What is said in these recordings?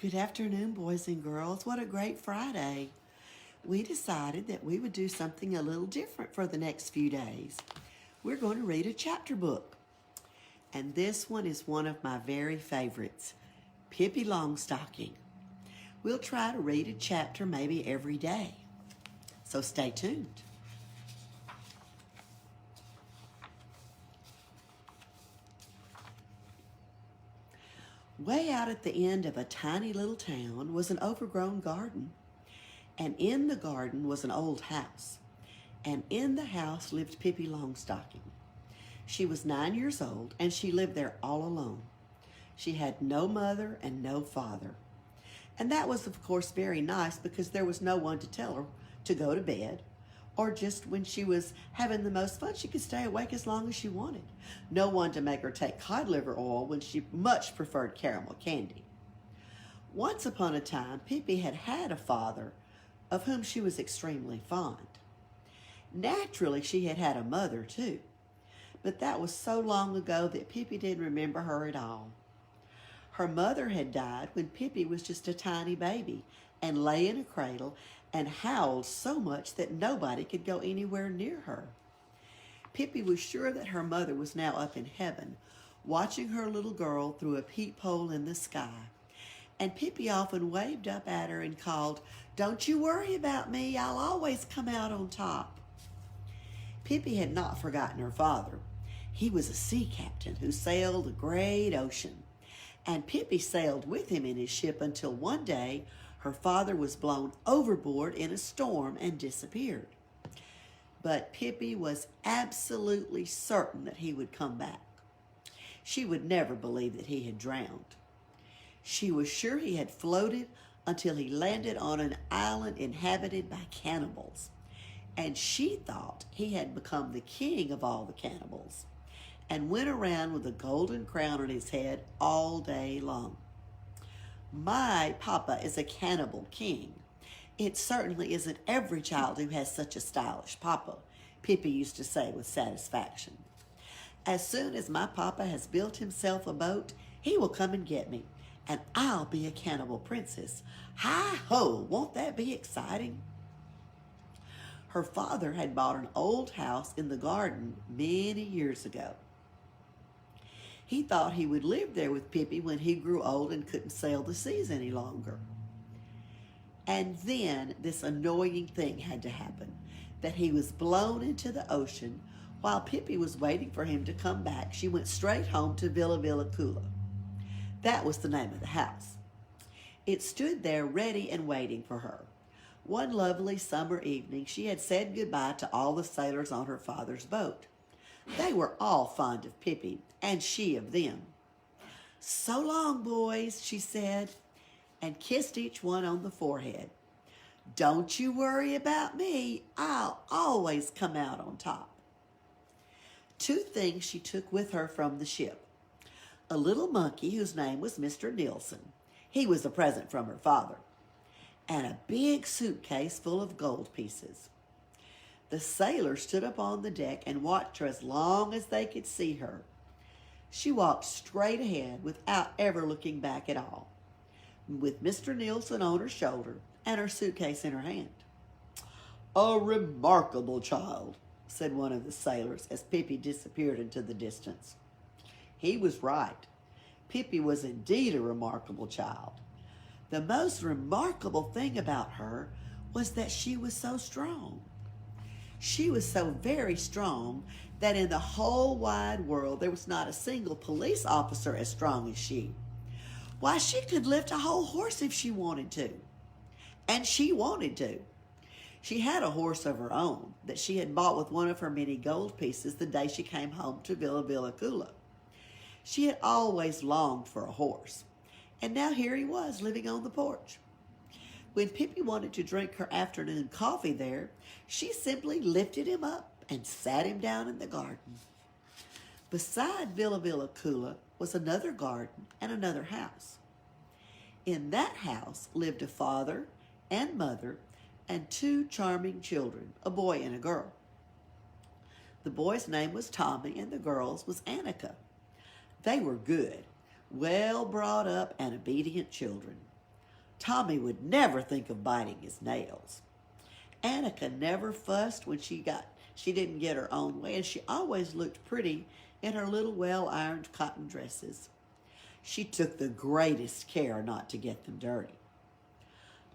Good afternoon, boys and girls. What a great Friday. We decided that we would do something a little different for the next few days. We're going to read a chapter book. And this one is one of my very favorites, Pippi Longstocking. We'll try to read a chapter maybe every day. So stay tuned. Way out at the end of a tiny little town was an overgrown garden. And in the garden was an old house. And in the house lived Pippi Longstocking. She was 9 years old, and she lived there all alone. She had no mother and no father. And that was, of course, very nice because there was no one to tell her to go to bed, or just when she was having the most fun, she could stay awake as long as she wanted. No one to make her take cod liver oil when she much preferred caramel candy. Once upon a time, Pippi had had a father of whom she was extremely fond. Naturally, she had had a mother too, but that was so long ago that Pippi didn't remember her at all. Her mother had died when Pippi was just a tiny baby and lay in a cradle and howled so much that nobody could go anywhere near her. Pippi was sure that her mother was now up in heaven, watching her little girl through a peephole in the sky. And Pippi often waved up at her and called, "Don't you worry about me, I'll always come out on top." Pippi had not forgotten her father. He was a sea captain who sailed the great ocean. And Pippi sailed with him in his ship until one day her father was blown overboard in a storm and disappeared. But Pippi was absolutely certain that he would come back. She would never believe that he had drowned. She was sure he had floated until he landed on an island inhabited by cannibals. And she thought he had become the king of all the cannibals and went around with a golden crown on his head all day long. "My papa is a cannibal king. It certainly isn't every child who has such a stylish papa," Pippi used to say with satisfaction. "As soon as my papa has built himself a boat, he will come and get me, and I'll be a cannibal princess. Hi-ho, won't that be exciting?" Her father had bought an old house in the garden many years ago. He thought he would live there with Pippi when he grew old and couldn't sail the seas any longer. And then this annoying thing had to happen, that he was blown into the ocean. While Pippi was waiting for him to come back, she went straight home to Villa Coola. That was the name of the house. It stood there ready and waiting for her. One lovely summer evening, she had said goodbye to all the sailors on her father's boat. They were all fond of Pippi, and she of them. "So long, boys," she said, and kissed each one on the forehead. "Don't you worry about me. I'll always come out on top." Two things she took with her from the ship. A little monkey whose name was Mr. Nielsen. He was a present from her father. And a big suitcase full of gold pieces. The sailors stood up on the deck and watched her as long as they could see her. She walked straight ahead without ever looking back at all, with Mr. Nielsen on her shoulder and her suitcase in her hand. "A remarkable child," said one of the sailors as Pippi disappeared into the distance. He was right. Pippi was indeed a remarkable child. The most remarkable thing about her was that she was so strong. She was so very strong that in the whole wide world there was not a single police officer as strong as she. Why, she could lift a whole horse if she wanted to. And she wanted to. She had a horse of her own that she had bought with one of her many gold pieces the day she came home to Villa Coola. She had always longed for a horse. And now here he was, living on the porch. When Pippi wanted to drink her afternoon coffee there, she simply lifted him up and sat him down in the garden. Beside Villa Coola was another garden and another house. In that house lived a father and mother and two charming children, a boy and a girl. The boy's name was Tommy and the girl's was Annika. They were good, well brought up and obedient children. Tommy would never think of biting his nails. Annika never fussed when she didn't get her own way, and she always looked pretty in her little well-ironed cotton dresses. She took the greatest care not to get them dirty.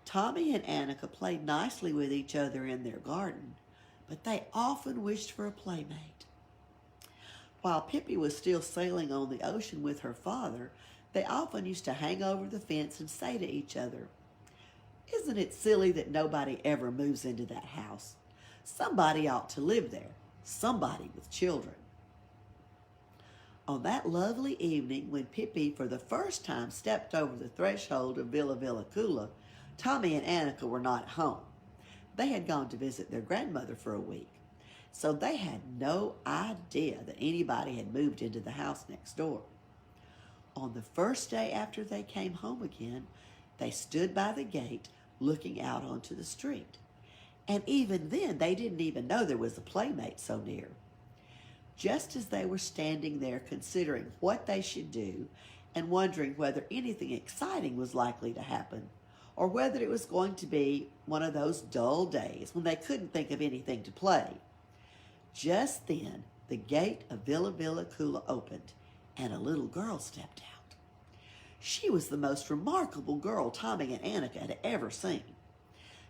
Tommy and Annika played nicely with each other in their garden, but they often wished for a playmate. While Pippi was still sailing on the ocean with her father, they often used to hang over the fence and say to each other, "Isn't it silly that nobody ever moves into that house? Somebody ought to live there, somebody with children." On that lovely evening when Pippi for the first time stepped over the threshold of Villa Villacula, Tommy and Annika were not at home. They had gone to visit their grandmother for a week, so they had no idea that anybody had moved into the house next door. On the first day after they came home again, they stood by the gate looking out onto the street. And even then, they didn't even know there was a playmate so near. Just as they were standing there considering what they should do and wondering whether anything exciting was likely to happen, or whether it was going to be one of those dull days when they couldn't think of anything to play, just then the gate of Villa Villacula opened and a little girl stepped out. She was the most remarkable girl Tommy and Annika had ever seen.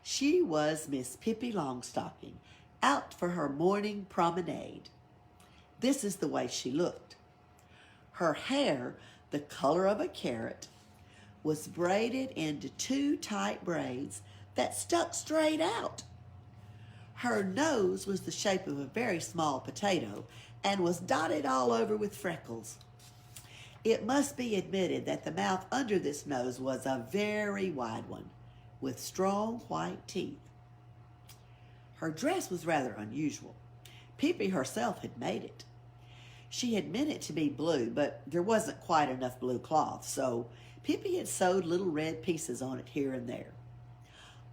She was Miss Pippi Longstocking, out for her morning promenade. This is the way she looked. Her hair, the color of a carrot, was braided into two tight braids that stuck straight out. Her nose was the shape of a very small potato and was dotted all over with freckles. It must be admitted that the mouth under this nose was a very wide one, with strong white teeth. Her dress was rather unusual. Pippi herself had made it. She had meant it to be blue, but there wasn't quite enough blue cloth, so Pippi had sewed little red pieces on it here and there.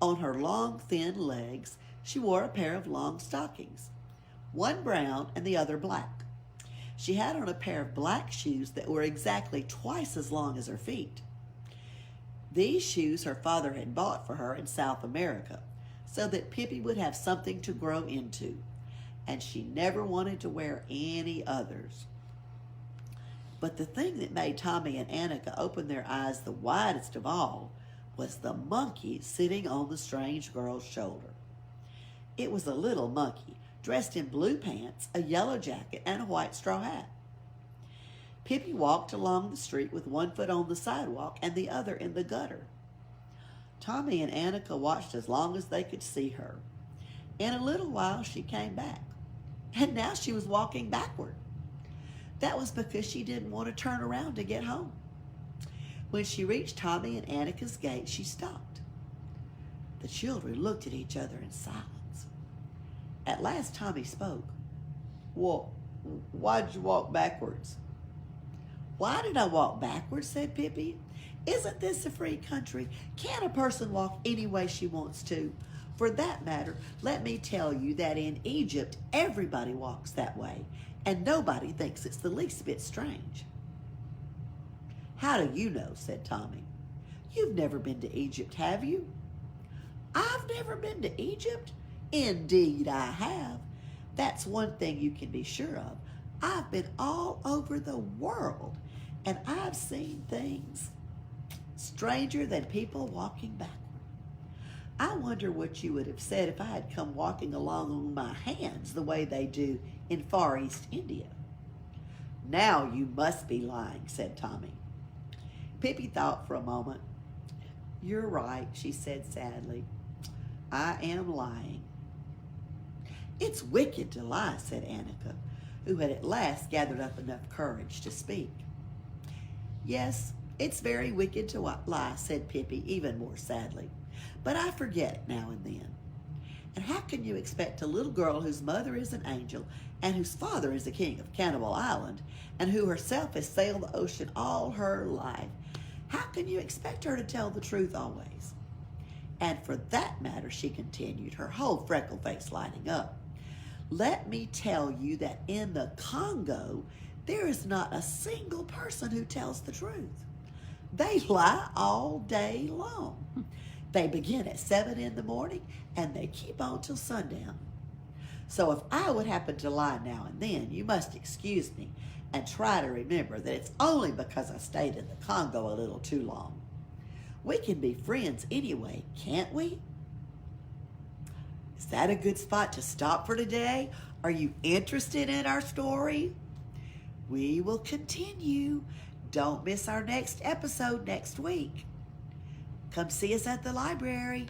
On her long, thin legs, she wore a pair of long stockings, one brown and the other black. She had on a pair of black shoes that were exactly twice as long as her feet. These shoes her father had bought for her in South America, so that Pippi would have something to grow into, and she never wanted to wear any others. But the thing that made Tommy and Annika open their eyes the widest of all was the monkey sitting on the strange girl's shoulder. It was a little monkey, dressed in blue pants, a yellow jacket, and a white straw hat. Pippi walked along the street with one foot on the sidewalk and the other in the gutter. Tommy and Annika watched as long as they could see her. In a little while, she came back, and now she was walking backward. That was because she didn't want to turn around to get home. When she reached Tommy and Annika's gate, she stopped. The children looked at each other in silence. At last, Tommy spoke. "Well, why'd you walk backwards?" "Why did I walk backwards?" said Pippi. "Isn't this a free country? Can't a person walk any way she wants to? For that matter, let me tell you that in Egypt, everybody walks that way, and nobody thinks it's the least bit strange." "How do you know?" said Tommy. "You've never been to Egypt, have you?" "I've never been to Egypt? Indeed I have. That's one thing you can be sure of. I've been all over the world, and I've seen things stranger than people walking backward. I wonder what you would have said if I had come walking along on my hands the way they do in Far East India." "Now you must be lying," said Tommy. Pippi thought for a moment. "You're right," she said sadly. "I am lying." "It's wicked to lie," said Annika, who had at last gathered up enough courage to speak. "Yes, it's very wicked to lie," said Pippi even more sadly. "But I forget it now and then. And how can you expect a little girl whose mother is an angel and whose father is the king of Cannibal Island and who herself has sailed the ocean all her life, how can you expect her to tell the truth always? And for that matter," she continued, her whole freckle face lighting up, "let me tell you that in the Congo, there is not a single person who tells the truth. They lie all day long. They begin at 7 in the morning and they keep on till sundown. So if I would happen to lie now and then, you must excuse me and try to remember that it's only because I stayed in the Congo a little too long. We can be friends anyway, can't we? Is that a good spot to stop for today? Are you interested in our story? We will continue. Don't miss our next episode next week. Come see us at the library.